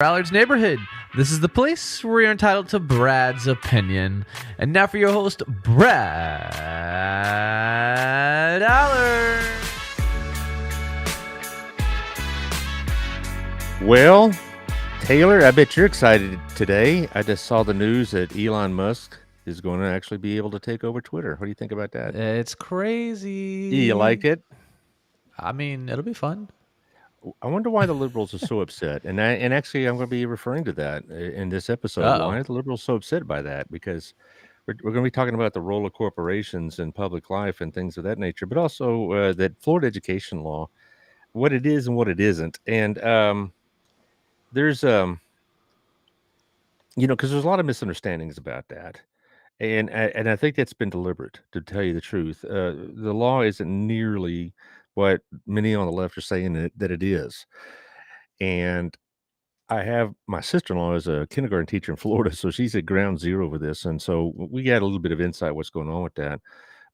Allard's Neighborhood. This is the place where you're entitled to Brad's opinion. And now for your host, Brad Allard. Well, Taylor, I bet you're excited today. I just saw the news that Elon Musk is going to actually be able to take over Twitter. What do you think about that? It's crazy. You like it? I mean, it'll be fun. I wonder why the liberals are so upset. And actually, I'm going to be referring to that in this episode. Uh-oh. Why are the liberals so upset by that? Because we're going to be talking about the role of corporations in public life and things of that nature, but also that Florida education law, what it is and what it isn't. And there's because there's a lot of misunderstandings about that. And I think that's been deliberate, to tell you the truth. The law isn't nearly what many on the left are saying that it is. And I have my sister-in-law is a kindergarten teacher in Florida, so she's at ground zero with this, and so we got a little bit of insight what's going on with that.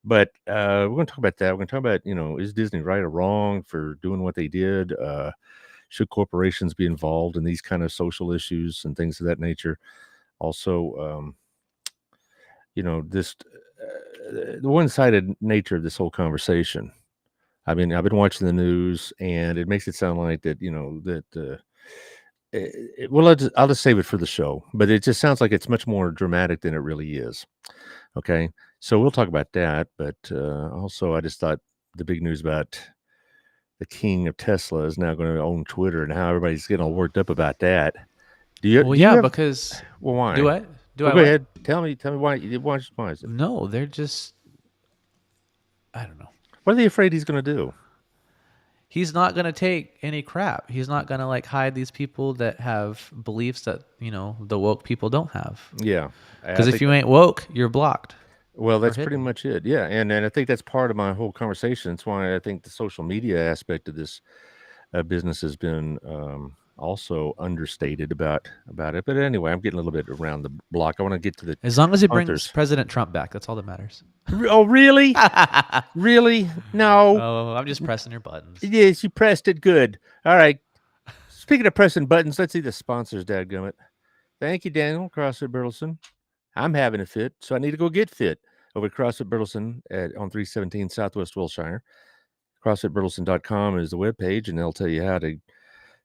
But we're going to talk about that. We're going to talk about, is Disney right or wrong for doing what they did? Should corporations be involved in these kind of social issues and things of that nature? Also, this the one-sided nature of this whole conversation. I mean, I've been watching the news, and it makes it sound like that, well, I'll just save it for the show, but it just sounds like it's much more dramatic than it really is. Okay, so we'll talk about that, but also I just thought the big news about the king of Tesla is now going to own Twitter, and how everybody's getting all worked up about that. Because Well, why? do I? Go ahead. Tell me why is it? No, they're just, I don't know. What are they afraid he's going to do? He's not going to take any crap. He's not going to hide these people that have beliefs that, the woke people don't have. Yeah. Because if you ain't woke, you're blocked. Well, that's pretty much it. Yeah. And I think that's part of my whole conversation. That's why I think the social media aspect of this business has been also understated about it. But anyway, I'm getting a little bit around the block. I want to get to the As long as he brings President Trump back, that's all that matters. Oh, really? Really? No. Oh, I'm just pressing your buttons. Yes, you pressed it. Good. All right. Speaking of pressing buttons, let's see the sponsors, dadgummit. Thank you, Daniel, CrossFit Burleson. I'm having a fit, so I need to go get fit over at CrossFit Burleson on 317 Southwest Wilshire. CrossFitBurleson.com is the webpage, and they'll tell you how to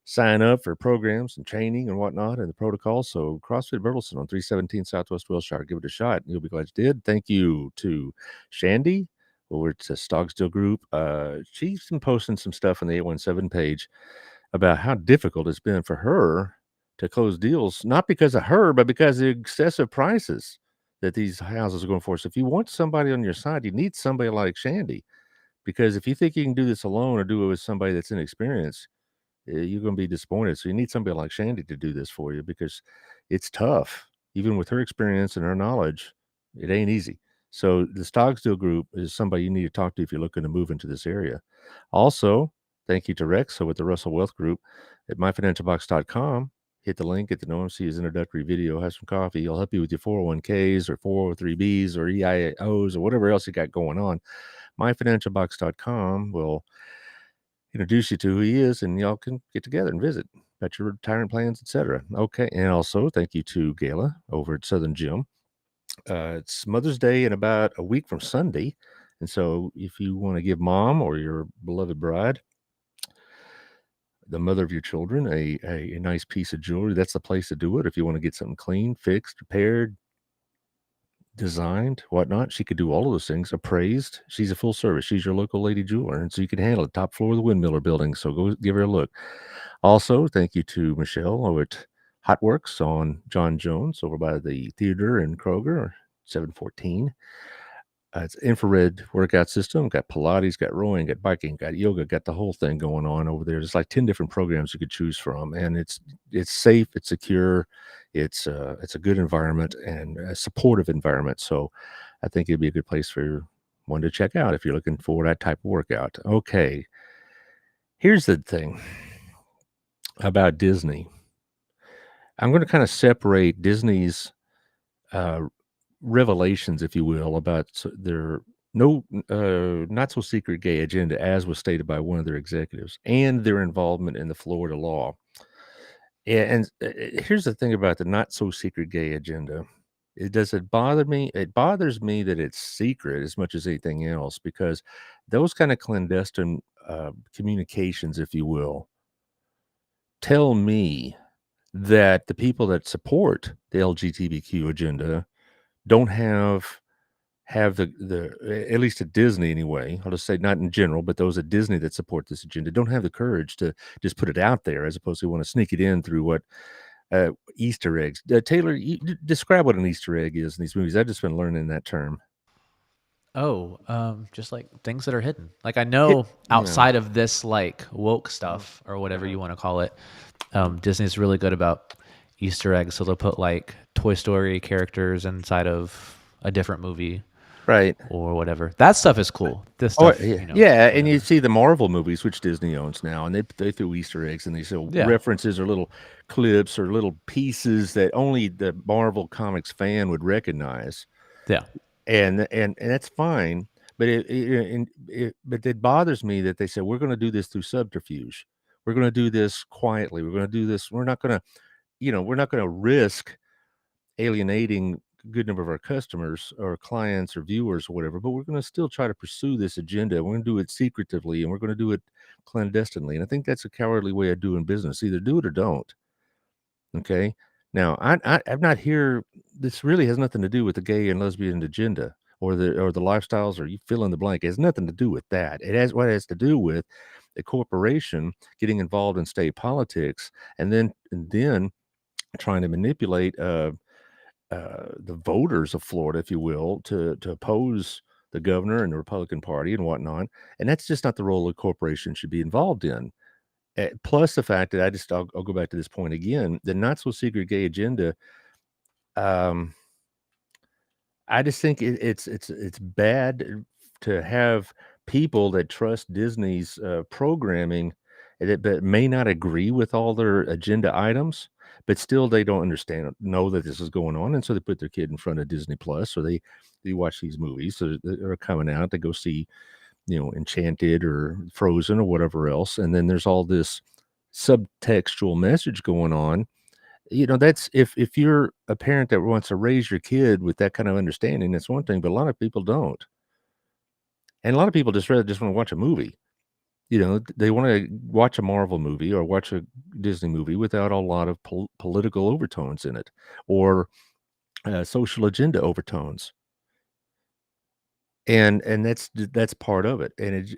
sign up for programs and training and whatnot and the protocols. So CrossFit Burleson on 317 Southwest Wilshire. Give it a shot. You'll be glad you did. Thank you to Shandy over at Stogsdill Group. She's been posting some stuff on the 817 page about how difficult it's been for her to close deals, not because of her, but because of the excessive prices that these houses are going for. So if you want somebody on your side, you need somebody like Shandy, because if you think you can do this alone or do it with somebody that's inexperienced, you're going to be disappointed. So you need somebody like Shandy to do this for you, because it's tough. Even with her experience and her knowledge, it ain't easy. So the Stogsdill Group is somebody you need to talk to if you're looking to move into this area. Also, thank you to Rex. So with the Russell Wealth Group at myfinancialbox.com, hit the link, get to know him, see his introductory video, have some coffee. He'll help you with your 401ks or 403bs or EIOs or whatever else you got going on. myfinancialbox.com will introduce you to who he is, and y'all can get together and visit about your retirement plans, etc. Okay, and also thank you to Gayla over at Southern Gym. It's Mother's Day in about a week from Sunday, and so if you want to give mom or your beloved bride, the mother of your children, a nice piece of jewelry, that's the place to do it. If you want to get something clean, fixed, repaired, designed, whatnot, she could do all of those things. Appraised, she's a full service. She's your local lady jeweler, and so you can handle the top floor of the Windmiller building. So go give her a look. Also, thank you to Michelle over at Hotworks on John Jones over by the theater in Kroger, 714. It's infrared workout system. Got Pilates, got rowing, got biking, got yoga, got the whole thing going on over there. There's like 10 different programs you could choose from, and it's safe, it's secure, it's a good environment and a supportive environment. So I think it'd be a good place for one to check out if you're looking for that type of workout. Okay, here's the thing about Disney. I'm going to kind of separate Disney's revelations, if you will, about their not so secret gay agenda, as was stated by one of their executives, and their involvement in the Florida law. Yeah, and here's the thing about the not so secret gay agenda. It does it bother me? It bothers me that it's secret as much as anything else because those kind of clandestine communications, if you will, tell me that the people that support the LGBTQ agenda don't have the at least at Disney anyway. I'll just say not in general, but those at Disney that support this agenda don't have the courage to just put it out there, as opposed to want to sneak it in through what Easter eggs. Taylor, describe what an Easter egg is in these movies. I've just been learning that term. Oh, just like things that are hidden. Like I Hit, know yeah, outside of this like woke stuff or whatever uh-huh. you want to call it, Disney's really good about Easter eggs. So they'll put like Toy Story characters inside of a different movie Right. or whatever. That stuff is cool. This Oh stuff, yeah, you know, yeah, and you whatever. see the Marvel movies, which Disney owns now, and they threw Easter eggs and these little Yeah, references or little clips or little pieces that only the Marvel Comics fan would recognize. yeah. And that's fine, but but it bothers me that they said we're going to do this through subterfuge. We're going to do this quietly. We're going to do this. We're not going to, we're not going to risk alienating a good number of our customers or clients or viewers or whatever, but we're going to still try to pursue this agenda. We're going to do it secretively and we're going to do it clandestinely. And I think that's a cowardly way of doing business. Either do it or don't. Okay. Now, I'm not here. This really has nothing to do with the gay and lesbian agenda or the lifestyles or you fill in the blank. It has nothing to do with that. It has what it has to do with a corporation getting involved in state politics and then trying to manipulate the voters of Florida, if you will, to oppose the governor and the Republican Party and whatnot. And that's just not the role a corporation should be involved in. Plus the fact that I'll go back to this point again, the not so secret gay agenda. Um, I just think it's bad to have people that trust Disney's programming that but may not agree with all their agenda items, but still they don't know that this is going on, and so they put their kid in front of Disney Plus, or they watch these movies that are coming out. They go see Enchanted or Frozen or whatever else, and then there's all this subtextual message going on. That's if you're a parent that wants to raise your kid with that kind of understanding, that's one thing, but a lot of people don't. And a lot of people just want to watch a movie. They want to watch a Marvel movie or watch a Disney movie without a lot of political overtones in it or social agenda overtones. And that's part of it, and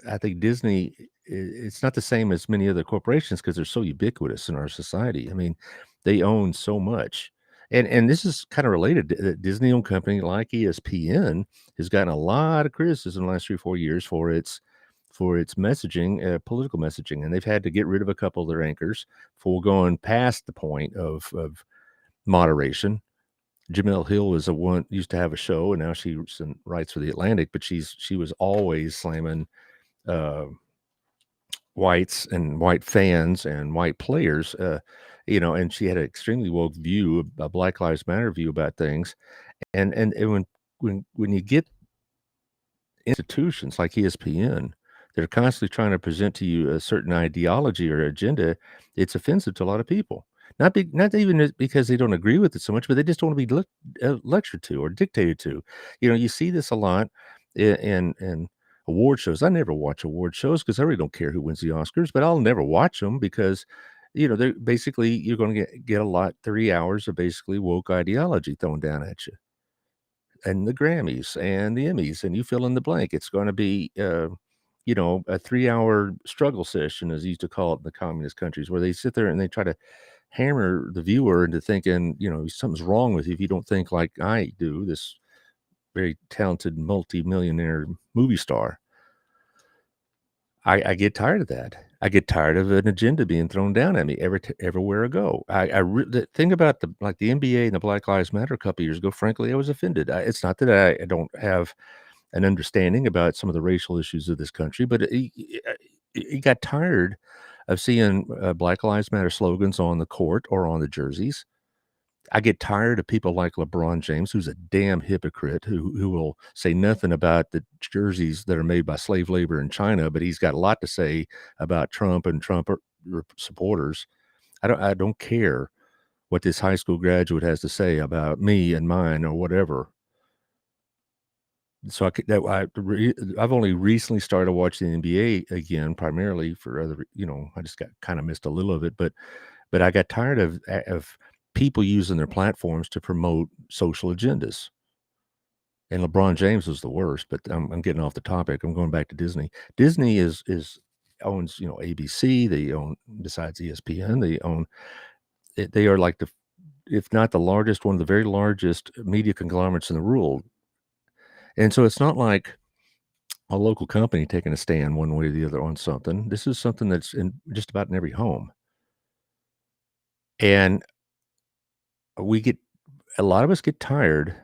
I think Disney it's not the same as many other corporations because 'cause they're so ubiquitous in our society. I mean, they own so much, and this is kinda related. The Disney-owned company like ESPN has gotten a lot of criticism in the last 3 or 4 years for its messaging, political messaging, and they've had to get rid of a couple of their anchors for going past the point of moderation. Jamel Hill is a one used to have a show, and now writes for The Atlantic, but she was always slamming, uh, whites and white fans and white players, and she had an extremely woke view, a Black Lives Matter view about things, and when you get institutions like ESPN that are constantly trying to present to you a certain ideology or agenda, it's offensive to a lot of people. Not even because they don't agree with it so much, but they just don't want to be lectured to or dictated to. You see this a lot in award shows. I never watch award shows because I really don't care who wins the Oscars, but I'll never watch them because they're basically you're going to get a lot 3 hours of basically woke ideology thrown down at you and the Grammys and the Emmys, and you fill in the blank. It's going to be, a 3 hour struggle session, as they used to call it in the communist countries, where they sit there and they try to hammer the viewer into thinking, something's wrong with you if you don't think like I do, this very talented multi-millionaire movie star. I get tired of that. I get tired of an agenda being thrown down at me everywhere I go. The thing about the NBA and the Black Lives Matter a couple years ago, frankly, I was offended. It's not that I don't have an understanding about some of the racial issues of this country, but it got tired of seeing Black Lives Matter slogans on the court or on the jerseys. I get tired of people like LeBron James, who's a damn hypocrite, who will say nothing about the jerseys that are made by slave labor in China, but he's got a lot to say about Trump and Trump supporters. I don't care what this high school graduate has to say about me and mine or whatever. So I've only recently started watching the NBA again, primarily for I just got kind of missed a little of it, but I got tired of people using their platforms to promote social agendas. And LeBron James was the worst, but I'm getting off the topic. I'm going back to Disney. Disney is owns, ABC. They own, besides ESPN, they are like if not the largest, one of the very largest media conglomerates in the world. And so it's not like a local company taking a stand one way or the other on something. This is something that's in just about in every home. And we get a lot of us get tired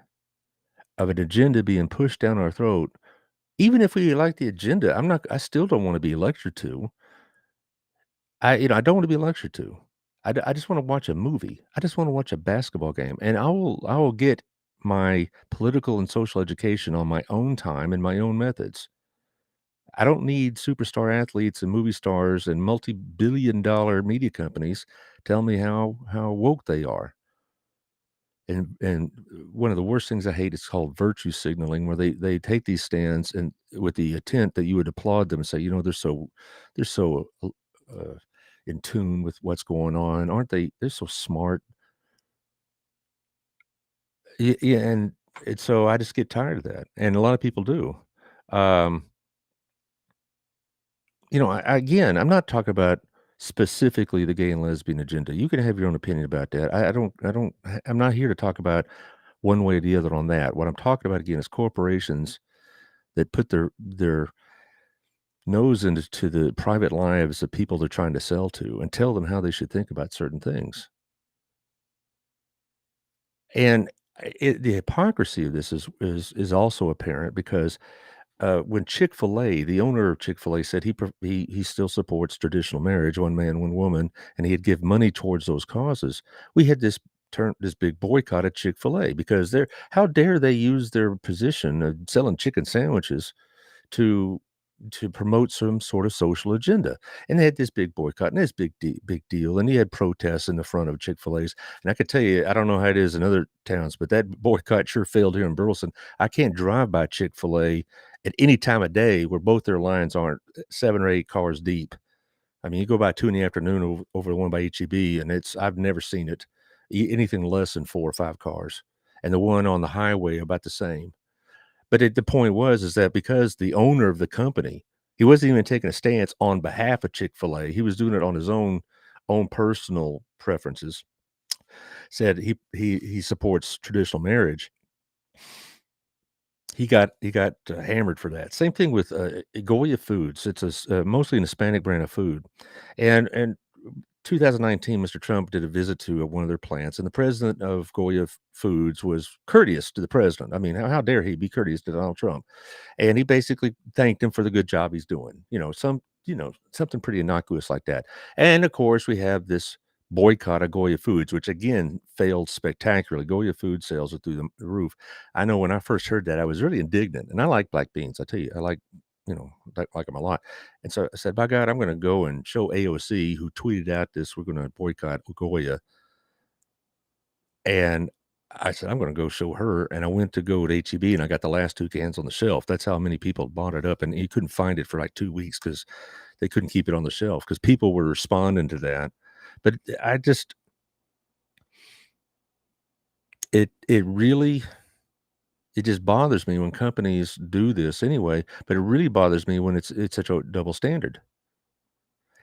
of an agenda being pushed down our throat. Even if we like the agenda, I still don't want to be lectured to. I don't want to be lectured to. I just want to watch a movie. I just want to watch a basketball game, and I will get my political and social education on my own time and my own methods. I don't need superstar athletes and movie stars and multi-billion-dollar media companies tell me how woke they are. And one of the worst things I hate is called virtue signaling, where they take these stands and with the intent that you would applaud them and say, they're so in tune with what's going on, aren't they? They're so smart. Yeah, and so I just get tired of that, and a lot of people do. Um, again, I'm not talking about specifically the gay and lesbian agenda. You can have your own opinion about that. I'm not here to talk about one way or the other on that. What I'm talking about again is corporations that put their nose into the private lives of people they're trying to sell to and tell them how they should think about certain things. And the hypocrisy of this is also apparent because when Chick-fil-A, the owner of Chick-fil-A said he still supports traditional marriage, one man, one woman, and he'd give money towards those causes. We had this big boycott at Chick-fil-A because how dare they use their position of selling chicken sandwiches to promote some sort of social agenda. And they had this big boycott and this big deal. And he had protests in the front of Chick-fil-A's. And I could tell you, I don't know how it is in other towns, but that boycott sure failed here in Burleson. I can't drive by Chick-fil-A at any time of day where both their lines aren't 7 or 8 cars deep. I mean, you go by 2 in the afternoon over the one by HEB, and I've never seen it anything less than 4 or 5 cars. And the one on the highway about the same. But the point is that because the owner of the company, he wasn't even taking a stance on behalf of Chick-fil-A. He was doing it on his own personal preferences. Said he supports traditional marriage. He got hammered for that. Same thing with Goya Foods. It's mostly an Hispanic brand of food, and 2019, Mr. Trump did a visit to one of their plants, and the president of Goya Foods was courteous to the president. I mean, how dare he be courteous to Donald Trump? And he basically thanked him for the good job he's doing. Something pretty innocuous like that. And of course, we have this boycott of Goya Foods, which again failed spectacularly. Goya food sales are through the roof. I know when I first heard that, I was really indignant. And I like black beans. I tell you, I like them a lot. And so I said, by God, I'm going to go and show AOC, who tweeted out this, we're going to boycott Goya. And I said, I'm going to go show her. And I went to go to HEB and I got the last 2 cans on the shelf. That's how many people bought it up. And you couldn't find it for like 2 weeks because they couldn't keep it on the shelf because people were responding to that. But it really, it just bothers me when companies do this anyway, but it really bothers me when it's such a double standard.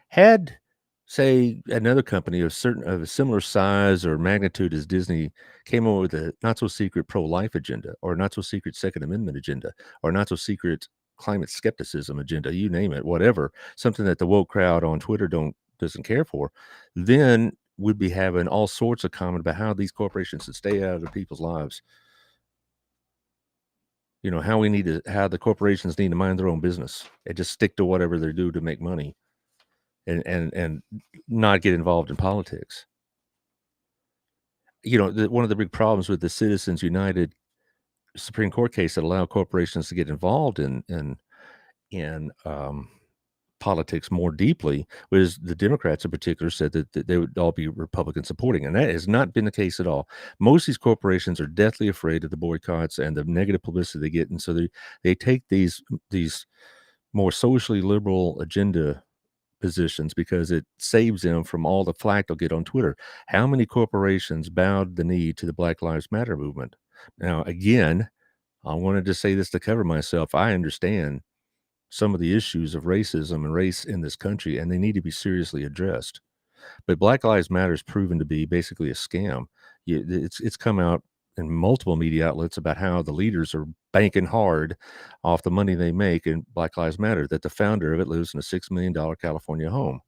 Had, say, another company of a similar size or magnitude as Disney came over with a not so secret pro-life agenda or not so secret Second Amendment agenda or not so secret climate skepticism agenda, you name it, whatever, something that the woke crowd on Twitter doesn't care for, then we'd be having all sorts of comment about how these corporations should stay out of the people's lives. How the corporations need to mind their own business and just stick to whatever they do to make money and not get involved in politics. One of the big problems with the Citizens United Supreme Court case that allowed corporations to get involved in politics more deeply, was the Democrats in particular said that they would all be Republican supporting, and that has not been the case at all. Most of these corporations are deathly afraid of the boycotts and the negative publicity they get, and so they take these more socially liberal agenda positions because it saves them from all the flack they'll get on Twitter. How many corporations bowed the knee to the Black Lives Matter movement? Now, again, I wanted to say this to cover myself. I understand some of the issues of racism and race in this country, and they need to be seriously addressed. But Black Lives Matter is proven to be basically a scam. It's come out in multiple media outlets about how the leaders are banking hard off the money they make in Black Lives Matter, that the founder of it lives in a $6 million California home.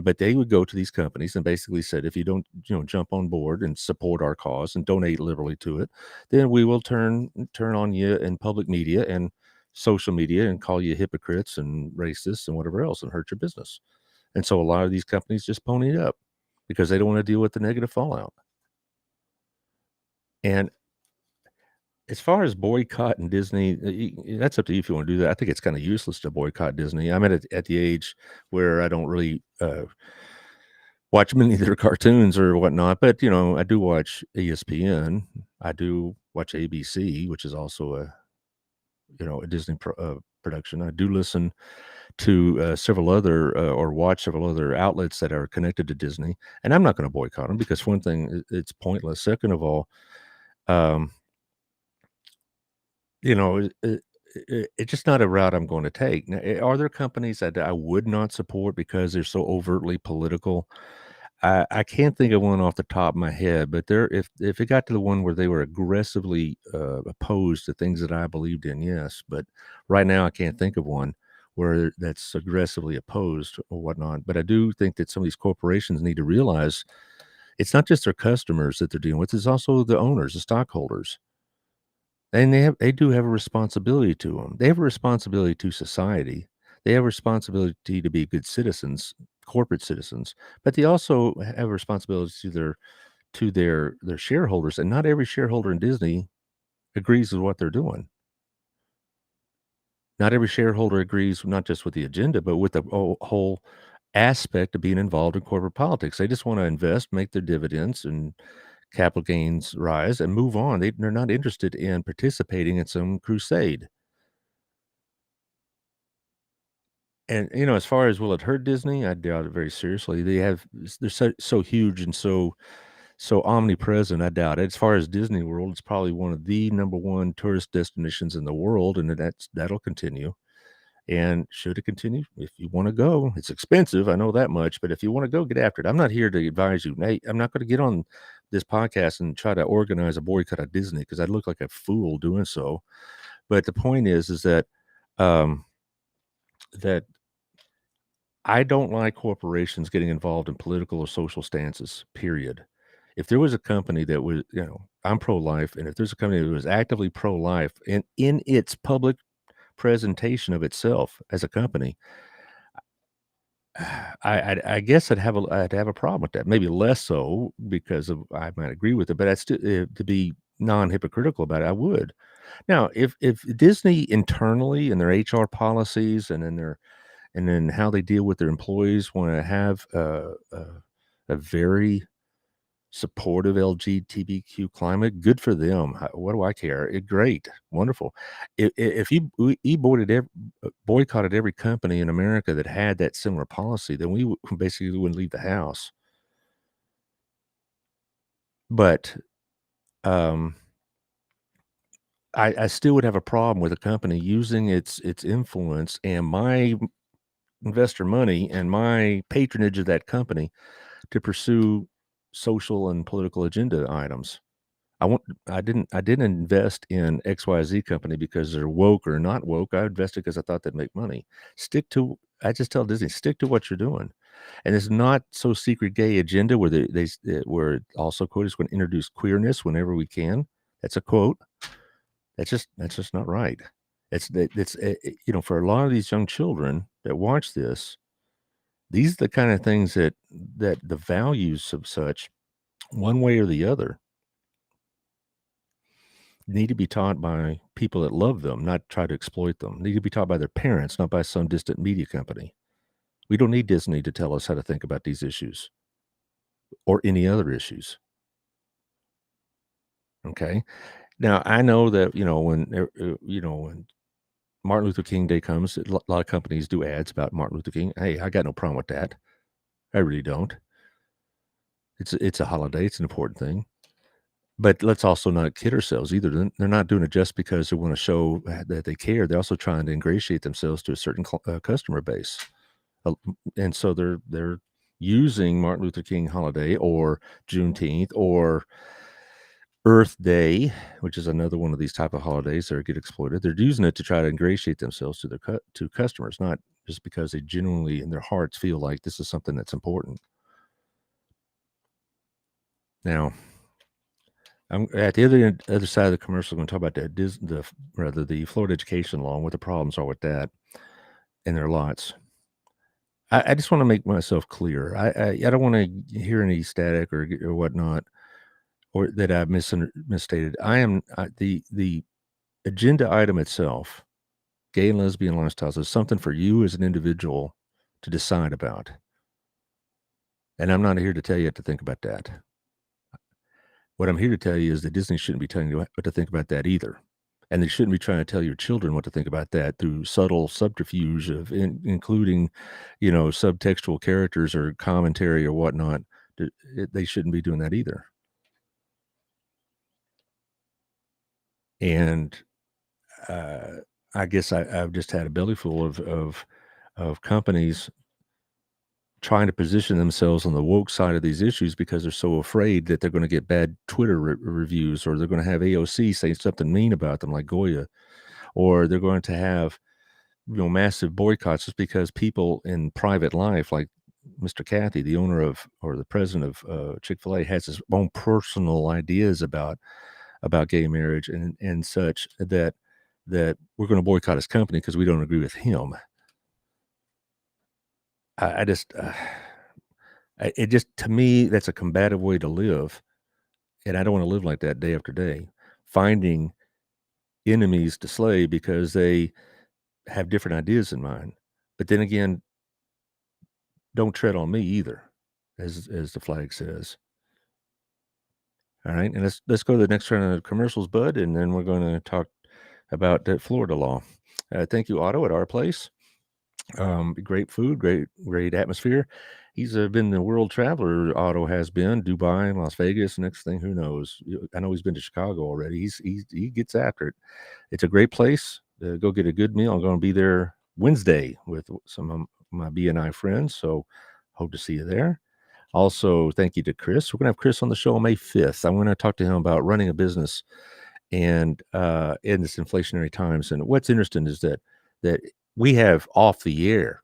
But they would go to these companies and basically said, if you don't, jump on board and support our cause and donate liberally to it, then we will turn on you in public media and social media and call you hypocrites and racists and whatever else and hurt your business. And so a lot of these companies just pony up because they don't want to deal with the negative fallout. And as far as boycotting Disney, that's up to you if you want to do that. I think it's kind of useless to boycott Disney. I'm at the age where I don't really watch many of their cartoons or whatnot, but I do watch ESPN. I do watch ABC, which is also a Disney production. I do listen to several other or watch several other outlets that are connected to Disney, and I'm not going to boycott them because one thing, it's pointless. Second of all, um, it's just not a route I'm going to take. Now, are there companies that I would not support because they're so overtly political? I can't think of one off the top of my head, but if it got to the one where they were aggressively opposed to things that I believed in, yes. But right now, I can't think of one where that's aggressively opposed or whatnot. But I do think that some of these corporations need to realize it's not just their customers that they're dealing with; it's also the owners, the stockholders. And they do have a responsibility to them. They have a responsibility to society. They have a responsibility to be good citizens, corporate citizens, but they also have a responsibility to their shareholders, and not every shareholder in Disney agrees with what they're doing. Not every shareholder agrees not just with the agenda, but with the whole aspect of being involved in corporate politics. They just wanna invest, make their dividends, and capital gains rise and move on. They're not interested in participating in some crusade. And, as far as will it hurt Disney, I doubt it very seriously. They're so huge and so omnipresent, I doubt it. As far as Disney World, it's probably one of the number 1 tourist destinations in the world, and that'll continue. And should it continue? If you wanna go, it's expensive, I know that much, but if you wanna go, get after it. I'm not here to advise you. Hey, I'm not gonna get on this podcast and try to organize a boycott of Disney because I look like a fool doing so. But the point is that, um, that I don't like corporations getting involved in political or social stances, period. If there was a company that was, I'm pro-life, and if there's a company that was actively pro-life in its public presentation of itself as a company, I guess I'd have a problem with that. Maybe less so because of I might agree with it, but I'd still to be non-hypocritical about it, I would. Now, if Disney internally and their HR policies and then how they deal with their employees wanna have a very supportive LGBTQ climate, good for them. What do I care? Great, wonderful. If you boycotted every company in America that had that similar policy, then we basically wouldn't leave the house. But, um, I still would have a problem with a company using its influence and my investor money and my patronage of that company to pursue social and political agenda items. I didn't invest in XYZ company because they're woke or not woke. I invested because I thought they'd make money. I just tell Disney, stick to what you're doing. And it's not so secret gay agenda where where it also quote is going to introduce queerness whenever we can. That's a quote. That's just not right. For a lot of these young children that watch this, these are the kind of things that the values of such one way or the other. need to be taught by people that love them, not try to exploit them. Need to be taught by their parents, not by some distant media company. We don't need Disney to tell us how to think about these issues or any other issues. Okay. Now I know that when Martin Luther King Day comes, a lot of companies do ads about Martin Luther King. Hey, I got no problem with that. I really don't. It's a holiday. It's an important thing. But let's also not kid ourselves either. They're not doing it just because they want to show that they care. They're also trying to ingratiate themselves to a certain customer base, and so they're using Martin Luther King holiday or Juneteenth or Earth Day, which is another one of these type of holidays that get exploited. They're using it to try to ingratiate themselves to their to customers, not just because they genuinely in their hearts feel like this is something that's important. Now, I'm at the other side of the commercial. I'm going to talk about the Florida education law and what the problems are with that, and there are lots. I just want to make myself clear. I don't want to hear any static or whatnot, or that I've misstated. The agenda item itself, gay and lesbian lifestyles, is something for you as an individual to decide about, and I'm not here to tell you what to think about that. What I'm here to tell you is that Disney shouldn't be telling you what to think about that either. And they shouldn't be trying to tell your children what to think about that through subtle subterfuge of including, subtextual characters or commentary or whatnot. They shouldn't be doing that either. And I guess I've just had a belly full of companies trying to position themselves on the woke side of these issues because they're so afraid that they're going to get bad Twitter reviews, or they're going to have AOC say something mean about them like Goya, or they're going to have massive boycotts just because people in private life, like Mr. Cathy, the owner of or the president of Chick-fil-A, has his own personal ideas about gay marriage and such that we're going to boycott his company because we don't agree with him. I just it just, to me, that's a combative way to live, and I don't want to live like that day after day, finding enemies to slay because they have different ideas in mind. But then again, don't tread on me either, as the flag says. All right, and let's go to the next round of commercials, bud, and then we're going to talk about the Florida law. Thank you, Otto, at our place. Great food, great atmosphere. He's been the world traveler. Otto has been Dubai, Las Vegas. Next thing, who knows? I know he's been to Chicago already. He gets after it. It's a great place. Go get a good meal. I'm going to be there Wednesday with some of my BNI friends. So hope to see you there. Also, thank you to Chris. We're going to have Chris on the show on May 5th. I'm going to talk to him about running a business and in this inflationary times. And what's interesting is that we have off the air,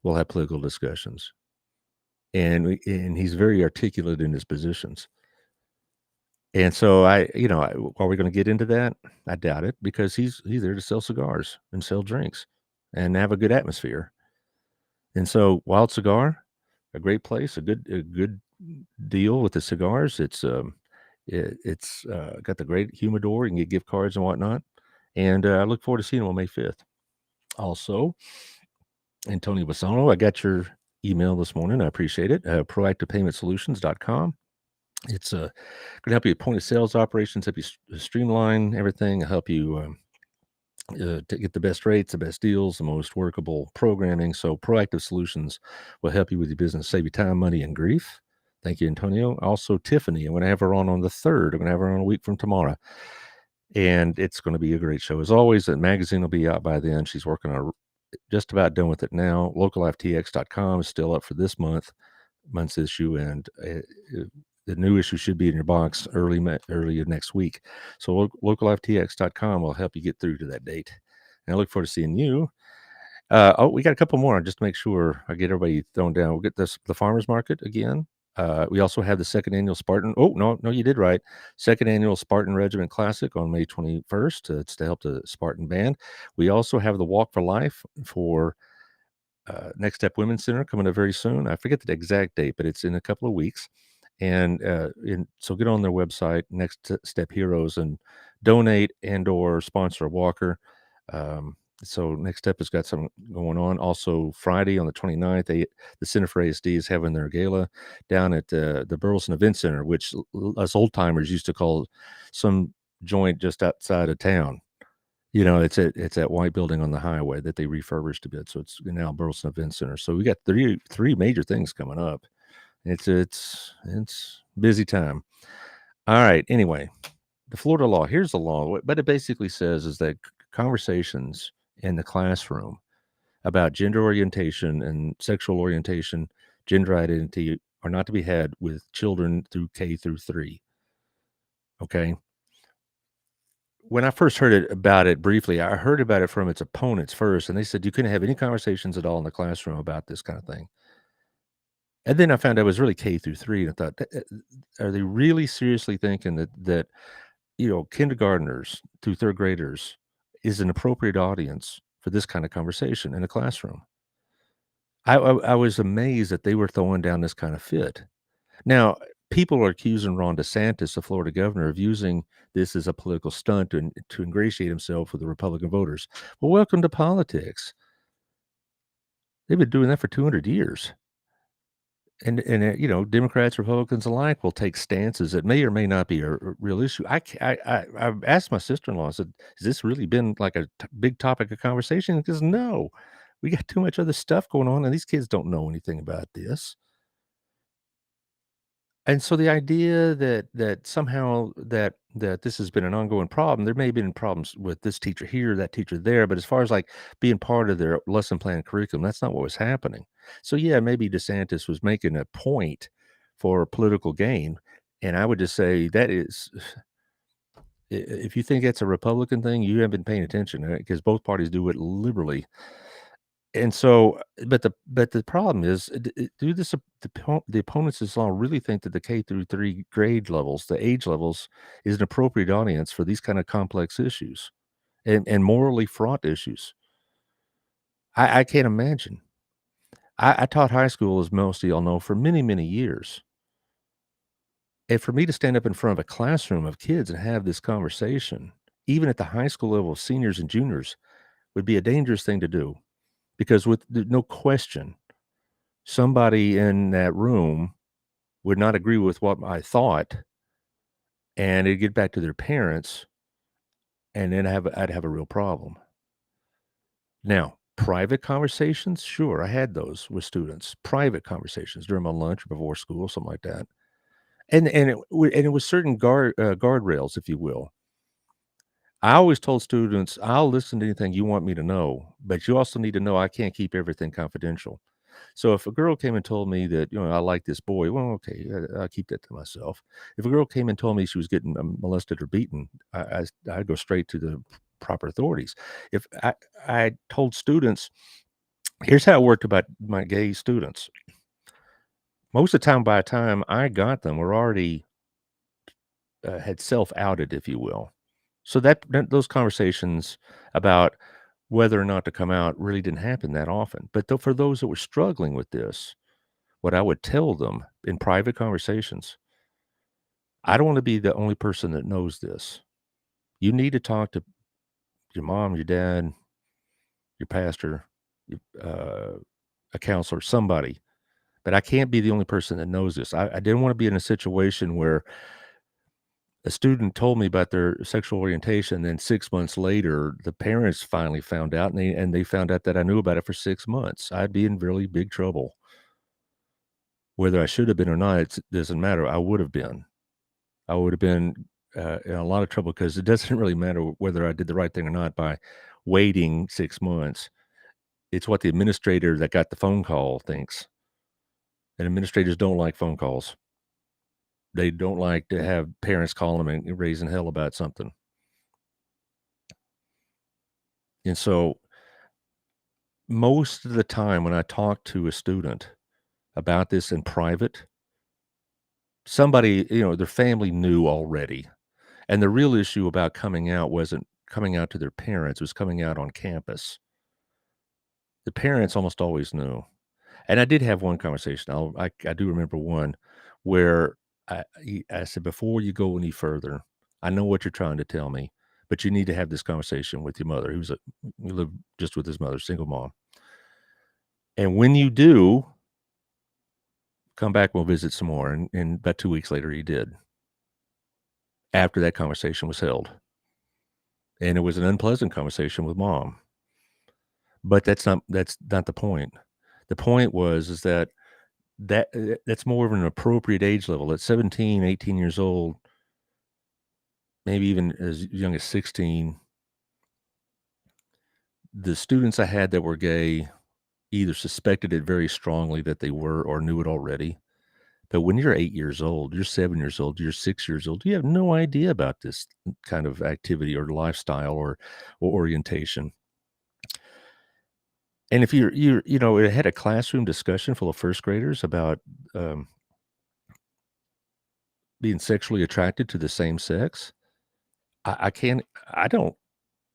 we'll have political discussions, and he's very articulate in his positions. And so are we going to get into that? I doubt it, because he's there to sell cigars and sell drinks and have a good atmosphere. And so Wild Cigar, a great place, a good deal with the cigars. It's got the great humidor. You can get gift cards and whatnot. And I look forward to seeing him on May 5th. Also, Antonio Bassano, I got your email this morning. I appreciate it. Proactivepaymentsolutions.com. It's going to help you with point of sales operations, help you streamline everything, help you to get the best rates, the best deals, the most workable programming. So Proactive Solutions will help you with your business, save you time, money, and grief. Thank you, Antonio. Also, Tiffany, I'm going to have her on the 3rd. I'm going to have her on a week from tomorrow. And it's going to be a great show. As always, the magazine will be out by then. She's working on just about done with it now. LocalLifeTX.com is still up for this month's issue, and the new issue should be in your box early of next week. So LocalLifeTX.com will help you get through to that date. And I look forward to seeing you. We got a couple more just to make sure I get everybody thrown down. We'll get the farmers market again. We also have the second annual Spartan. Oh, no, you did right. Second annual Spartan Regiment Classic on May 21st. It's to help the Spartan band. We also have the Walk for Life for Next Step Women's Center coming up very soon. I forget the exact date, but it's in a couple of weeks. So get on their website, Next Step Heroes, and donate and or sponsor a walker. So Next Step has got some going on. Also, Friday on the 29th, the Center for ASD is having their gala down at the Burleson Event Center, which us old timers used to call some joint just outside of town. It's that white building on the highway that they refurbished a bit, so it's now Burleson Event Center. So we got three major things coming up. It's busy time. All right. Anyway, the Florida law. Here's the law. What it basically says is that conversations in the classroom about gender orientation and sexual orientation, gender identity are not to be had with children through K through 3. Okay. When I first heard about it briefly, I heard about it from its opponents first, and they said you couldn't have any conversations at all in the classroom about this kind of thing. And then I found out it was really K through 3, and I thought, are they really seriously thinking that kindergartners through 3rd graders is an appropriate audience for this kind of conversation in a classroom? I was amazed that they were throwing down this kind of fit. Now, people are accusing Ron DeSantis, the Florida governor, of using this as a political stunt to ingratiate himself with the Republican voters. Well, welcome to politics. They've been doing that for 200 years. Democrats, Republicans alike will take stances that may or may not be a real issue. I've asked my sister-in-law, I said, "Has this really been like a big topic of conversation?" Because no, we got too much other stuff going on, and these kids don't know anything about this. And so the idea that somehow that this has been an ongoing problem, there may have been problems with this teacher here, that teacher there, but as far as like being part of their lesson plan curriculum, that's not what was happening. So yeah, maybe DeSantis was making a point for political gain, and I would just say that is, if you think it's a Republican thing, you haven't been paying attention, because both parties do it liberally. And so, but the problem is, do this the opponents of this law really think that the K through 3 grade levels, the age levels, is an appropriate audience for these kind of complex issues and morally fraught issues? I can't imagine. I taught high school, as most of y'all know, for many, many years. And for me to stand up in front of a classroom of kids and have this conversation, even at the high school level of seniors and juniors, would be a dangerous thing to do, because with no question, somebody in that room would not agree with what I thought, and it'd get back to their parents, and then I'd have a real problem. Now, private conversations, sure, I had those with students, private conversations during my lunch or before school, something like that. And it was certain guardrails, if you will. I always told students, "I'll listen to anything you want me to know, but you also need to know I can't keep everything confidential." So if a girl came and told me that, I like this boy, well, okay, I'll keep that to myself. If a girl came and told me she was getting molested or beaten, I'd go straight to the proper authorities. If I told students, here's how it worked about my gay students. Most of the time, by the time I got them, were already had self outed, if you will. So those conversations about whether or not to come out really didn't happen that often. But for those that were struggling with this, what I would tell them in private conversations, I don't want to be the only person that knows this. You need to talk to your mom, your dad, your pastor, a counselor, somebody. But I can't be the only person that knows this. I didn't want to be in a situation where a student told me about their sexual orientation, then 6 months later, the parents finally found out, and they found out that I knew about it for 6 months. I'd be in really big trouble. Whether I should have been or not, it doesn't matter. I would have been. I would have been, in a lot of trouble, because it doesn't really matter whether I did the right thing or not by waiting 6 months. It's what the administrator that got the phone call thinks, and administrators don't like phone calls. They don't like to have parents calling them and raising hell about something. And so most of the time when I talk to a student about this in private, somebody, their family knew already. And the real issue about coming out wasn't coming out to their parents, it was coming out on campus. The parents almost always knew. And I did have one conversation. I do remember one where I said, "Before you go any further, I know what you're trying to tell me, but you need to have this conversation with your mother," we live just with his mother, single mom. "And when you do, come back, we'll visit some more," and about 2 weeks later, he did, after that conversation was held, and it was an unpleasant conversation with mom, but that's not the point. The point was is that that's more of an appropriate age level. At 17, 18 years old, maybe even as young as 16, the students I had that were gay either suspected it very strongly that they were or knew it already. But when you're 8 years old, you're 7 years old, you're 6 years old, you have no idea about this kind of activity or lifestyle or orientation. And if it had a classroom discussion full of first graders about, um, being sexually attracted to the same sex, I can't I don't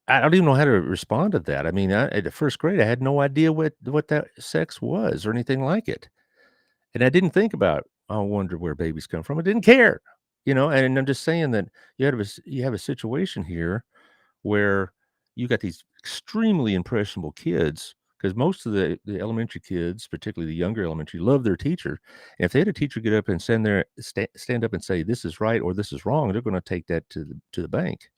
even know how to respond to that. I mean, at the first grade, I had no idea what that sex was or anything like it. And I didn't think about, "Oh, I wonder where babies come from." I didn't care, and I'm just saying that you have a situation here where you got these extremely impressionable kids, because most of the elementary kids, particularly the younger elementary, love their teacher. And if they had a teacher get up and stand up and say, "This is right," or "This is wrong," they're gonna take that to the bank.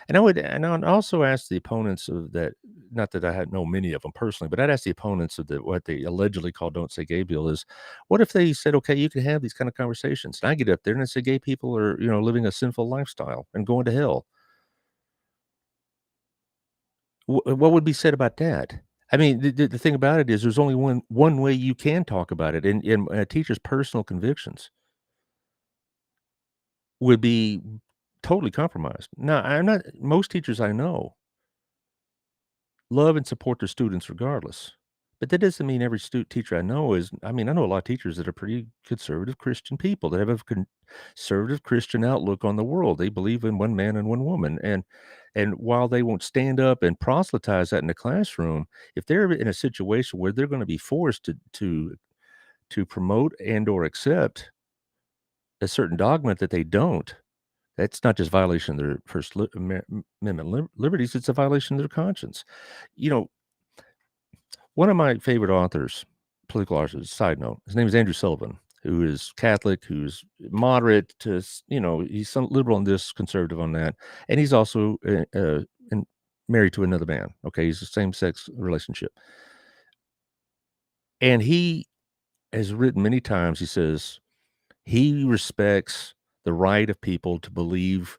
And I'd also ask the opponents of that, not that I had know many of them personally, but I'd ask the opponents of what they allegedly call "Don't Say Gay" bill is, what if they said, "Okay, you can have these kind of conversations." And I get up there and I say, "Gay people are, living a sinful lifestyle and going to hell." What would be said about that? I mean, the thing about it is there's only one way you can talk about it, and a teacher's personal convictions would be totally compromised. Now, I'm not most teachers I know love and support their students regardless. But that doesn't mean every teacher I know is. I mean, I know a lot of teachers that are pretty conservative Christian people that have a conservative Christian outlook on the world. They believe in one man and one woman. And while they won't stand up and proselytize that in the classroom, if they're in a situation where they're going to be forced to promote and or accept a certain dogma that they don't, that's not just violation of their Amendment liberties, it's a violation of their conscience. You know, One of my favorite authors, political authors, side note, his name is Andrew Sullivan, who is Catholic, who's moderate to, he's some liberal on this, conservative on that. And he's also married to another man. Okay. He's a same sex relationship. And he has written many times, he says he respects the right of people to believe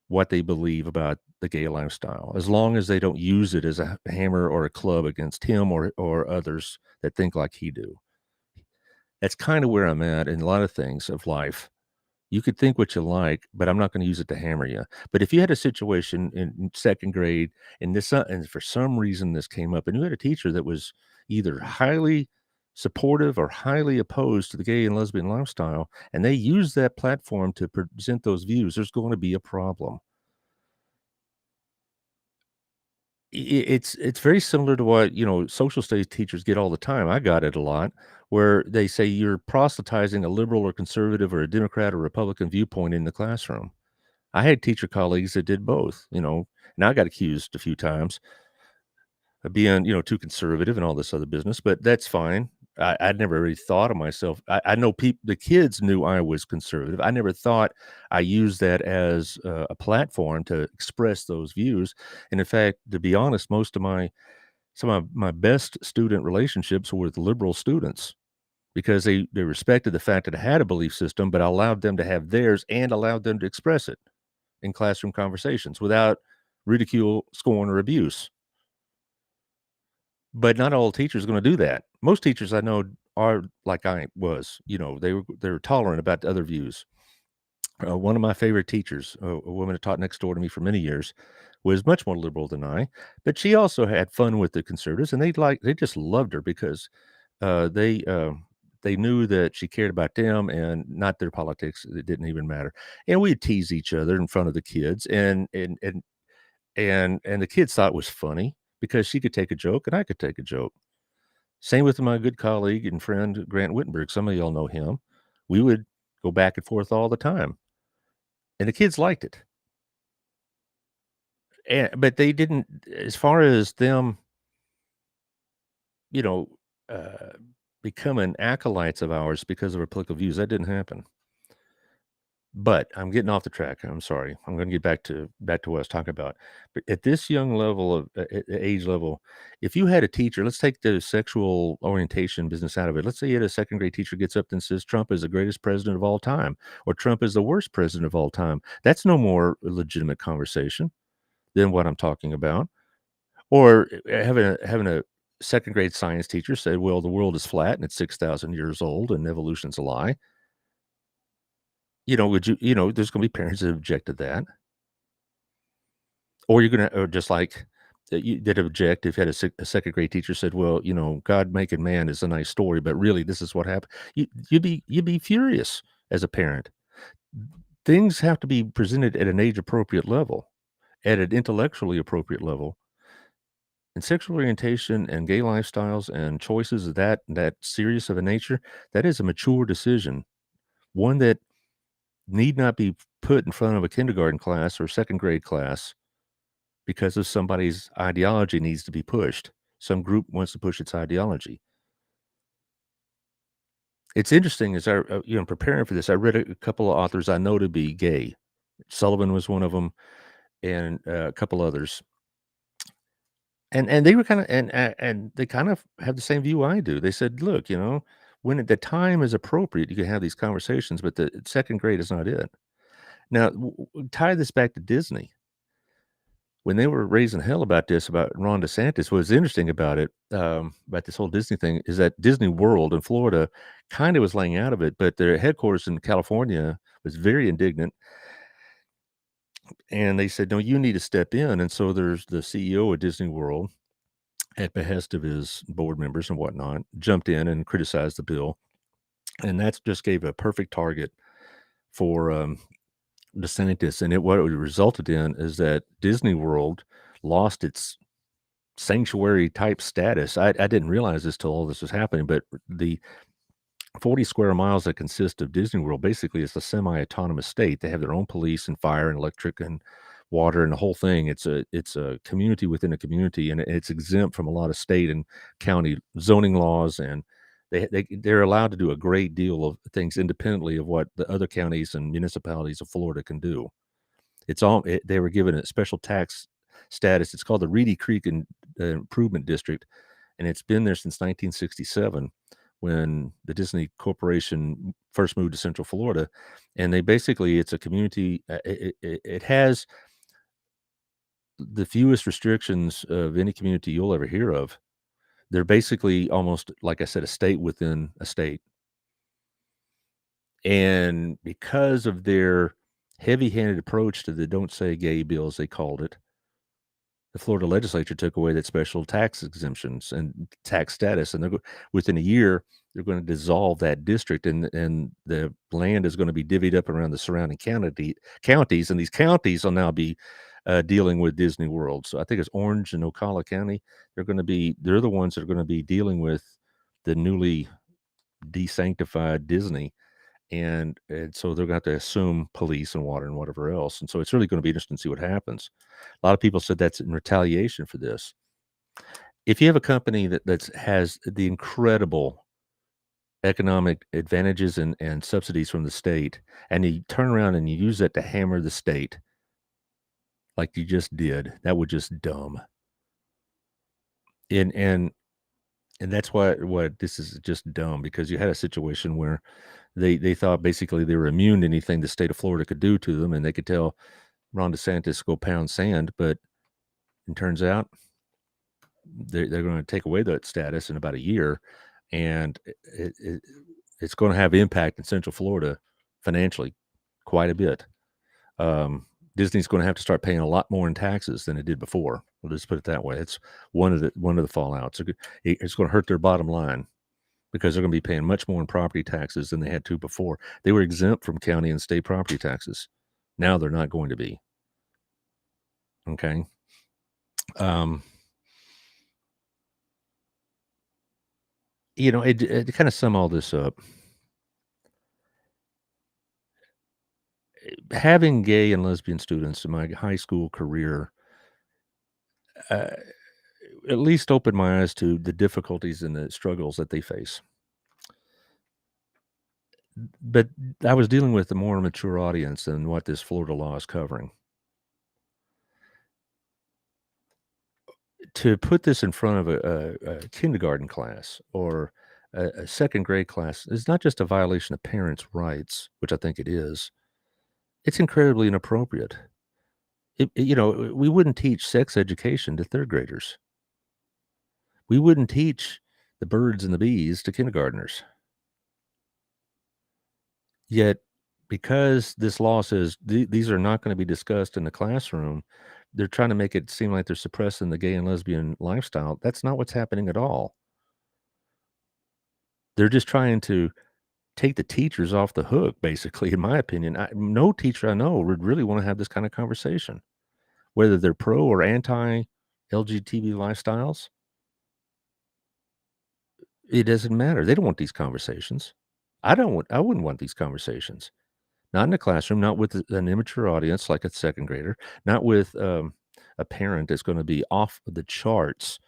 what they believe about the gay lifestyle, as long as they don't use it as a hammer or a club against him or others that think like he do. That's kind of where I'm at in a lot of things of life. You could think what you like, but I'm not going to use it to hammer you. But if you had a situation in second grade and for some reason this came up and you had a teacher that was either highly supportive or highly opposed to the gay and lesbian lifestyle, and they use that platform to present those views, there's going to be a problem. It's very similar to what, social studies teachers get all the time. I got it a lot, where they say you're proselytizing a liberal or conservative or a Democrat or Republican viewpoint in the classroom. I had teacher colleagues that did both, and I got accused a few times of being, too conservative and all this other business, but that's fine. I'd never really thought of myself. I know the kids knew I was conservative. I never thought I used that as a platform to express those views. And in fact, to be honest, some of my best student relationships were with liberal students because they respected the fact that I had a belief system, but I allowed them to have theirs and allowed them to express it in classroom conversations without ridicule, scorn, or abuse. But not all teachers are gonna do that. Most teachers I know are like I was, they were tolerant about other views. One of my favorite teachers, a woman that taught next door to me for many years, was much more liberal than I, but she also had fun with the conservatives, and they just loved her because, they knew that she cared about them and not their politics. It didn't even matter. And we'd tease each other in front of the kids, and the kids thought it was funny because she could take a joke and I could take a joke. Same with my good colleague and friend Grant Wittenberg. Some of y'all know him. We would go back and forth all the time, and the kids liked it. But they didn't, as far as them, you know, uh, becoming acolytes of ours because of our political views. That didn't happen. But I'm getting off the track. I'm sorry. I'm going to get back to what I was talking about. But at this young level of age level, if you had a teacher, let's take the sexual orientation business out of it. Let's say you had a second grade teacher gets up and says Trump is the greatest president of all time, or Trump is the worst president of all time. That's no more a legitimate conversation than what I'm talking about. Or having a second grade science teacher say, well, the world is flat and it's 6,000 years old and evolution's a lie. Would there's going to be parents that object to that. Or you're going to, or just like that object if you had a second grade teacher said, well, God making man is a nice story, but really this is what happened. You'd be furious as a parent. Things have to be presented at an age appropriate level, at an intellectually appropriate level. And sexual orientation and gay lifestyles and choices of that serious of a nature, that is a mature decision, one that need not be put in front of a kindergarten class or second grade class because of somebody's ideology needs to be pushed. Some group wants to push its ideology. It's interesting as preparing for this, I read a couple of authors I know to be gay. Sullivan was one of them, and a couple others. And they were kinda and they kind of have the same view I do. They said, "Look, when the time is appropriate, you can have these conversations, but the second grade is not it." Now, tie this back to Disney. When they were raising hell about this, about Ron DeSantis, what was interesting about it, about this whole Disney thing, is that Disney World in Florida kinda was laying out of it, but their headquarters in California was very indignant, and they said, "No, you need to step in." And so there's the CEO of Disney World, at behest of his board members and whatnot, jumped in and criticized the bill, and that just gave a perfect target for, DeSantis, and what it resulted in is that Disney World lost its sanctuary type status. I didn't realize this till all this was happening, but the 40 square miles that consist of Disney World basically is a semi-autonomous state. They have their own police and fire and electric and water and the whole thing. It's a community within a community, and it's exempt from a lot of state and county zoning laws, and they're allowed to do a great deal of things independently of what the other counties and municipalities of Florida can do. They were given a special tax status. It's called the Reedy Creek Improvement District, and it's been there since 1967 when the Disney Corporation first moved to Central Florida. And it's a community. It has the fewest restrictions of any community you'll ever hear of. They're basically almost, like I said, a state within a state. And because of their heavy-handed approach to the "Don't Say Gay" bill, as they called it, the Florida legislature took away that special tax exemptions and tax status, and within a year, they're gonna dissolve that district, and the land is gonna be divvied up around the surrounding counties, and these counties will now be, dealing with Disney World. So I think it's Orange and Ocala County. They're the ones that are gonna be dealing with the newly desanctified Disney, and so they're gonna have to assume police and water and whatever else, and so it's really gonna be interesting to see what happens. A lot of people said that's in retaliation for this. If you have a company that has the incredible economic advantages and subsidies from the state, and you turn around and you use that to hammer the state like you just did, that was just dumb. And that's what this is just dumb because you had a situation where they thought basically they were immune to anything the state of Florida could do to them, and they could tell Ron DeSantis go pound sand, but it turns out they're going to take away that status in about a year, and it's going to have impact in Central Florida financially quite a bit. Um, Disney's going to have to start paying a lot more in taxes than it did before. We'll just put it that way. It's one of the fallouts. It's going to hurt their bottom line because they're going to be paying much more in property taxes than they had to before. They were exempt from county and state property taxes. Now they're not going to be. Okay. Um, to kind of sum all this up, having gay and lesbian students in my high school career, uh, at least opened my eyes to the difficulties and the struggles that they face. But I was dealing with a more mature audience than what this Florida law is covering. To put this in front of a kindergarten class or a second grade class is not just a violation of parents' rights, which I think it is. It's incredibly inappropriate. We wouldn't teach sex education to third graders. We wouldn't teach the birds and the bees to kindergartners. Yet, because this law says these are not going to be discussed in the classroom, they're trying to make it seem like they're suppressing the gay and lesbian lifestyle. That's not what's happening at all. They're just trying to take the teachers off the hook, basically, in my opinion. No teacher I know would really want to have this kind of conversation, whether they're pro or anti LGBT lifestyles. It doesn't matter. They don't want these conversations. I wouldn't want these conversations. Not in the classroom, not with an immature audience like a second grader, not with a parent that's going to be off the charts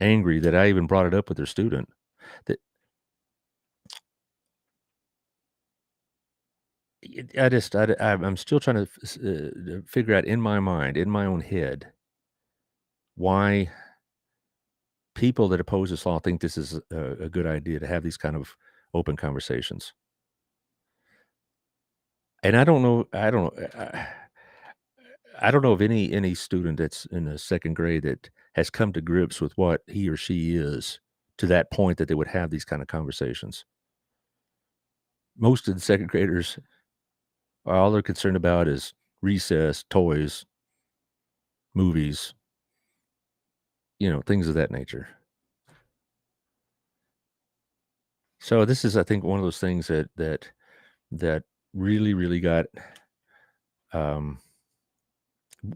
angry that I even brought it up with their student. That I just I'm still trying to figure out in my mind, in my own head, why people that oppose this law think this is a good idea to have these kind of open conversations. And I don't know of any student that's in the second grade that has come to grips with what he or she is to that point that they would have these kind of conversations. Most of the second graders, all they're concerned about is recess, toys, movies, things of that nature. So this is, I think, one of those things that really, really got um,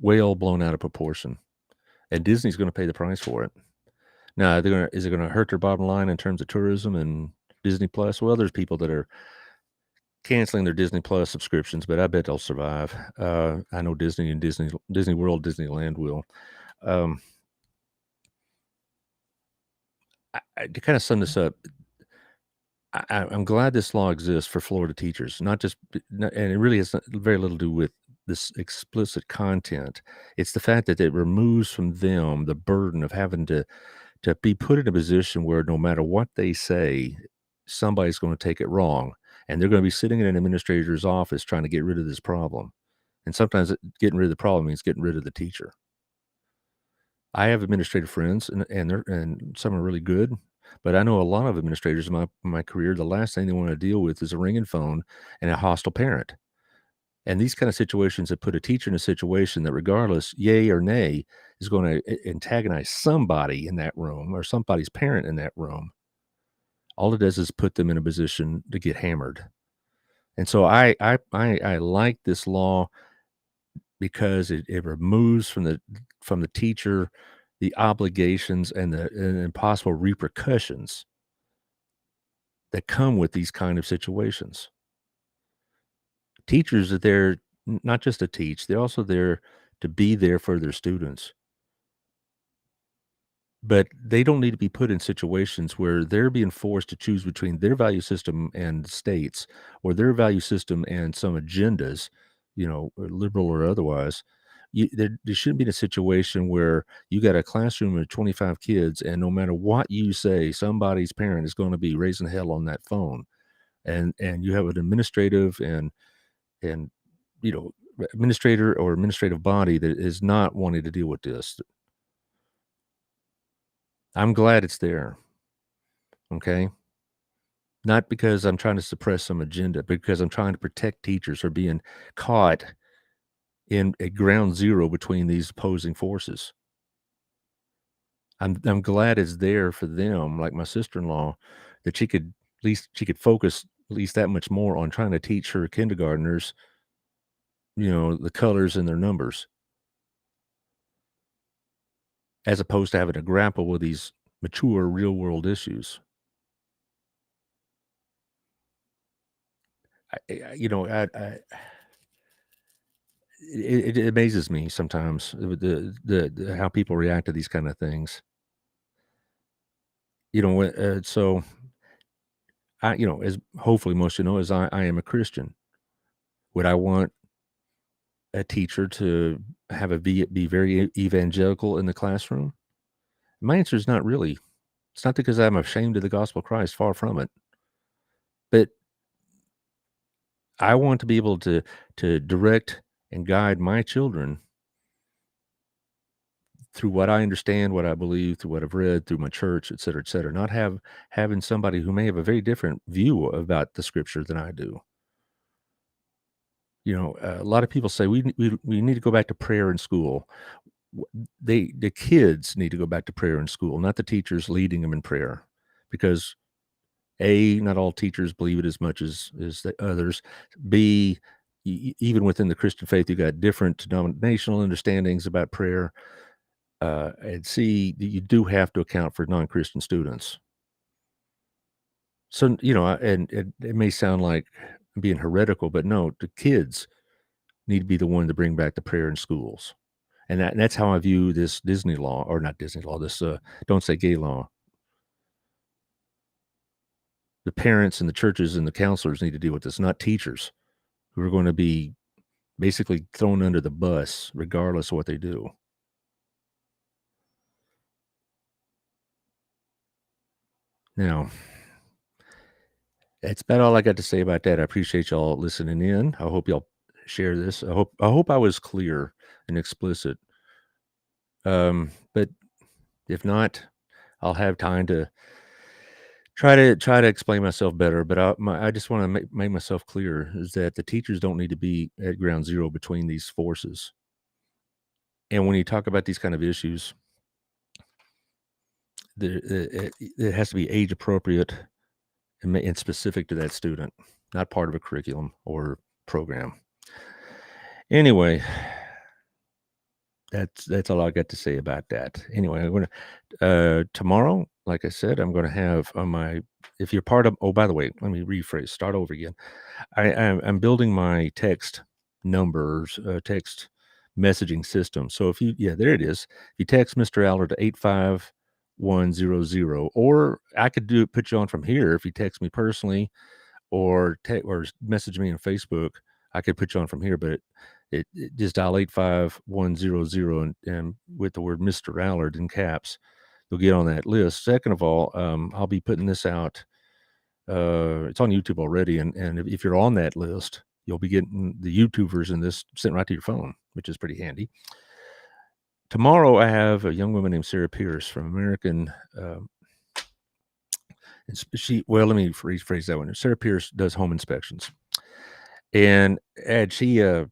well blown out of proportion, and Disney's going to pay the price for it. Now, is it going to hurt their bottom line in terms of tourism and Disney Plus? Well, there's people that are canceling their Disney Plus subscriptions, but I bet they'll survive. I know Disney and Disney World, Disneyland will. Um, to kind of sum this up, I'm glad this law exists for Florida teachers, not just, and it really has very little to do with this explicit content. It's the fact that it removes from them the burden of having to be put in a position where no matter what they say, somebody's going to take it wrong, and they're going to be sitting in an administrator's office trying to get rid of this problem. And sometimes getting rid of the problem means getting rid of the teacher. I have administrative friends, and some are really good, but I know a lot of administrators in my career. The last thing they want to deal with is a ringing phone and a hostile parent. And these kind of situations that put a teacher in a situation that, regardless, yay or nay, is going to antagonize somebody in that room or somebody's parent in that room. All it does is put them in a position to get hammered. And so I like this law because it removes from the teacher the obligations and possible repercussions that come with these kind of situations. Teachers are there not just to teach, they're also there to be there for their students. But they don't need to be put in situations where they're being forced to choose between their value system and states or their value system and some agendas, liberal or otherwise. There shouldn't be a situation where you got a classroom of 25 kids, and no matter what you say, somebody's parent is going to be raising hell on that phone. And you have an and you know administrator or administrative body that is not wanting to deal with this. I'm glad it's there. Okay. Not because I'm trying to suppress some agenda, but because I'm trying to protect teachers from being caught in a ground zero between these opposing forces. I'm glad it's there for them, like my sister-in-law, that she could focus at least that much more on trying to teach her kindergartners, the colors and their numbers, as opposed to having to grapple with these mature real world issues. I it amazes me sometimes the how people react to these kind of things. So as hopefully most you know, as I am a Christian. Would I want a teacher to be very evangelical in the classroom? My answer is not really. It's not because I'm ashamed of the gospel of Christ, far from it. But I want to be able to direct and guide my children through what I understand, what I believe, through what I've read, through my church, et cetera, et cetera. Not having somebody who may have a very different view about the scripture than I do. A lot of people say we need to go back to prayer in school. The kids need to go back to prayer in school, not the teachers leading them in prayer, because not all teachers believe it as much as the others. B, even within the Christian faith, you got different denominational understandings about prayer. And C, you do have to account for non-Christian students. So, and it may sound like I'm being heretical, but no, the kids need to be the one to bring back the prayer in schools. And that's how I view this Disney law, or not Disney law, this don't say gay law. The parents and the churches and the counselors need to deal with this, not teachers who are going to be basically thrown under the bus regardless of what they do. Now, that's about all I got to say about that. I appreciate y'all listening in. I hope y'all share this. I hope I was clear and explicit. But if not, I'll have time to try to explain myself better. But I just want to make myself clear is that the teachers don't need to be at ground zero between these forces. And when you talk about these kind of issues, it has to be age appropriate and specific to that student, not part of a curriculum or program. Anyway, that's all I got to say about that. Anyway, I'm gonna tomorrow, like I said, I'm gonna have on my if you're part of oh, by the way, let me rephrase, start over again. I'm building my text numbers, text messaging system. So there it is. If you text Mr. Allard to 85100, or I could put you on from here if you text me personally or message me on Facebook. I could put you on from here, but it just dial 85100 and with the word Mr. Allard in caps, you'll get on that list. Second of all, I'll be putting this out. It's on YouTube already, and if you're on that list, you'll be getting the YouTube version of this sent right to your phone, which is pretty handy. Tomorrow, I have a young woman named Sarah Pierce from American. Let me rephrase that one. Sarah Pierce does home inspections, and she and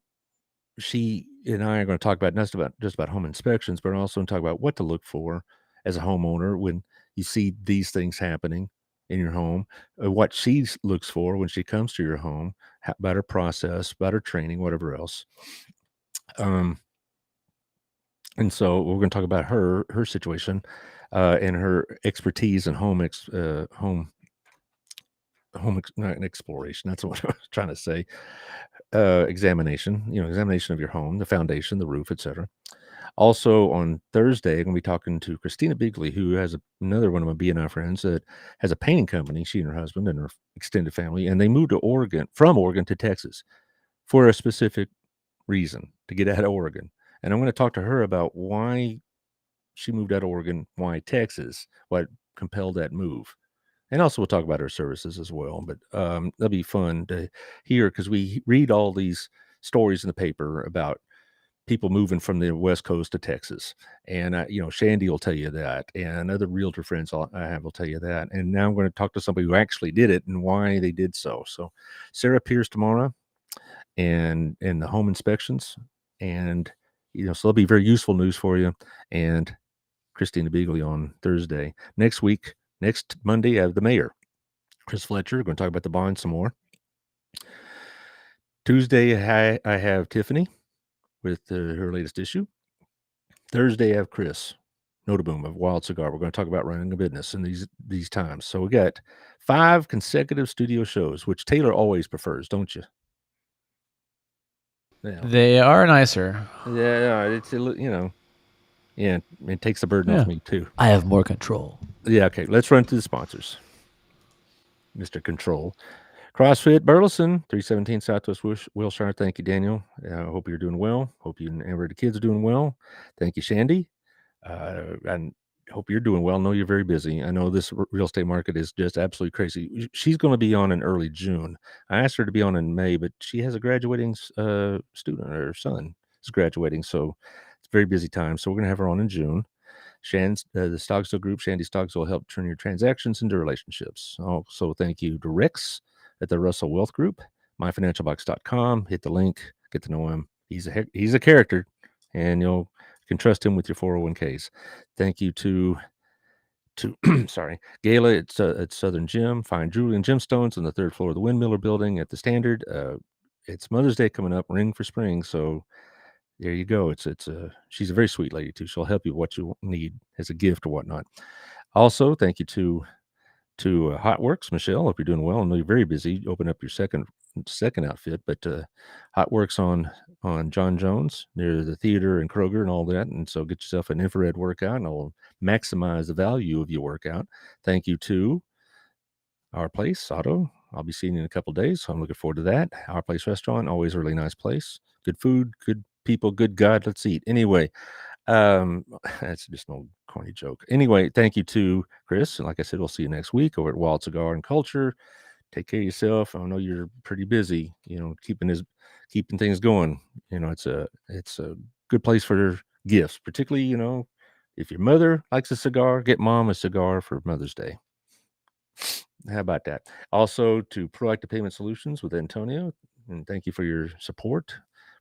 I are going to talk about not just about home inspections, but also talk about what to look for as a homeowner when you see these things happening in your home, what she looks for when she comes to your home, about her process, about her training, whatever else. And so we're going to talk about her situation and her expertise in not exploration. That's what I was trying to say. Examination, examination of your home, the foundation, the roof, etc. Also on Thursday, I'm going to be talking to Christina Bigley, who has another one of my BNI friends that has a painting company. She and her husband and her extended family, and they moved from Oregon to Texas for a specific reason, to get out of Oregon. And I'm going to talk to her about why she moved out of Oregon, why Texas, what compelled that move. And also we'll talk about her services as well. But that'll be fun to hear because we read all these stories in the paper about people moving from the West Coast to Texas. And, Shandy will tell you that. And other realtor friends I have will tell you that. And now I'm going to talk to somebody who actually did it and why they did so. So Sarah Pierce tomorrow and the home inspections. And, so it'll be very useful news for you. And Christina Bigley on Thursday. Next Monday, I have the mayor, Chris Fletcher. We're going to talk about the bond some more. Tuesday, I have Tiffany with her latest issue. Thursday, I have Chris Notaboom of Wild Cigar. We're going to talk about running a business in these times. So we got 5 consecutive studio shows, which Taylor always prefers, don't you? Yeah, They are nicer. yeah, it's yeah, it takes the burden off Yeah. me too. I have more control. Yeah, okay, let's run through the sponsors. Mr. Control. CrossFit Burleson, 317 Southwest Wilshire. Thank you, Daniel. I hope you're doing well. Hope you and Amber, the kids are doing well. Thank you, Shandy. And hope you're doing well. I know you're very busy. I know this real estate market is just absolutely crazy. She's going to be on in early June. I asked her to be on in May, but she has a graduating student. Her son is graduating, so it's a very busy time. So we're going to have her on in June. The Stogsville Group, Shandy Stoggs, will help turn your transactions into relationships. Also, thank you to Rex at the Russell Wealth Group, myfinancialbox.com. Hit the link, get to know him. He's a character, and you can trust him with your 401ks. Thank you to sorry, Gala at Southern Gym. Find jewelry and gemstones on the third floor of the Windmiller Building at the Standard. It's Mother's Day coming up, ring for spring, so there you go. She's a very sweet lady too. She'll help you what you need as a gift or whatnot. Also, thank you to Hotworks, Michelle. Hope you're doing well. I know you're very busy. Open up your second outfit, but Hotworks on John Jones near the theater and Kroger and all that. And so get yourself an infrared workout, and it'll maximize the value of your workout. Thank you to Our Place Auto. I'll be seeing you in a couple of days, so I'm looking forward to that. Our Place Restaurant, always a really nice place. Good food, good people, good God. Let's eat. Anyway, that's just an old corny joke. Anyway, thank you to Chris. And like I said, we'll see you next week over at Wild Cigar and Culture. Take care of yourself. I know you're pretty busy, keeping things going. It's a good place for gifts, particularly, if your mother likes a cigar, get mom a cigar for Mother's Day. How about that? Also to Proactive Payment Solutions with Antonio, and thank you for your support.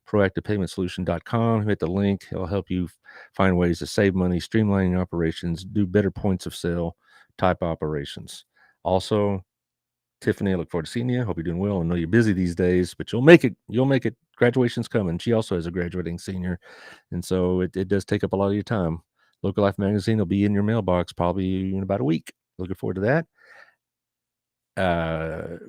ProactivePaymentSolution.com. Hit the link. It'll help you find ways to save money, streamline your operations, do better points of sale type operations. Also, Tiffany, I look forward to seeing you. Hope you're doing well. I know you're busy these days, but you'll make it. You'll make it. Graduation's coming. She also has a graduating senior, and so it does take up a lot of your time. Local Life Magazine will be in your mailbox probably in about a week. Looking forward to that.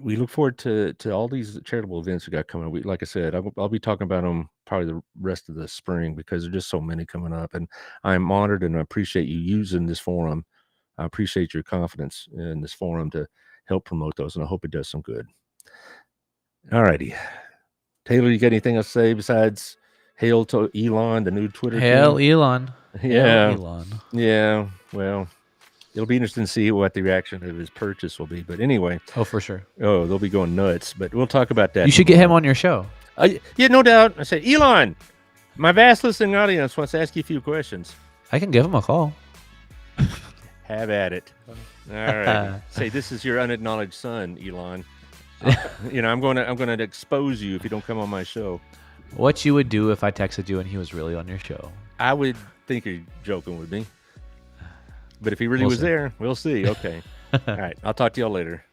We look forward to all these charitable events we got coming. Like I said, I'll be talking about them probably the rest of the spring because there's just so many coming up, and I'm honored and I appreciate you using this forum. I appreciate your confidence in this forum to help promote those, and I hope it does some good. All righty, Taylor, you got anything else to say besides hail to Elon, the new Twitter Hail king? Elon. Yeah, Hail Elon. yeah. Well, it'll be interesting to see what the reaction of his purchase will be. But anyway, Oh, for sure. they'll be going nuts. But we'll talk about that. You should get him on your show. Yeah, no doubt. I say, Elon, my vast listening audience wants to ask you a few questions. I can give him a call. Have at it. All right. Say, this is your unacknowledged son, Elon. I'm going to expose you if you don't come on my show. What you would do if I texted you and he was really on your show? I would think you're joking with me. But if he really was there, we'll see. Okay. All right. I'll talk to y'all later.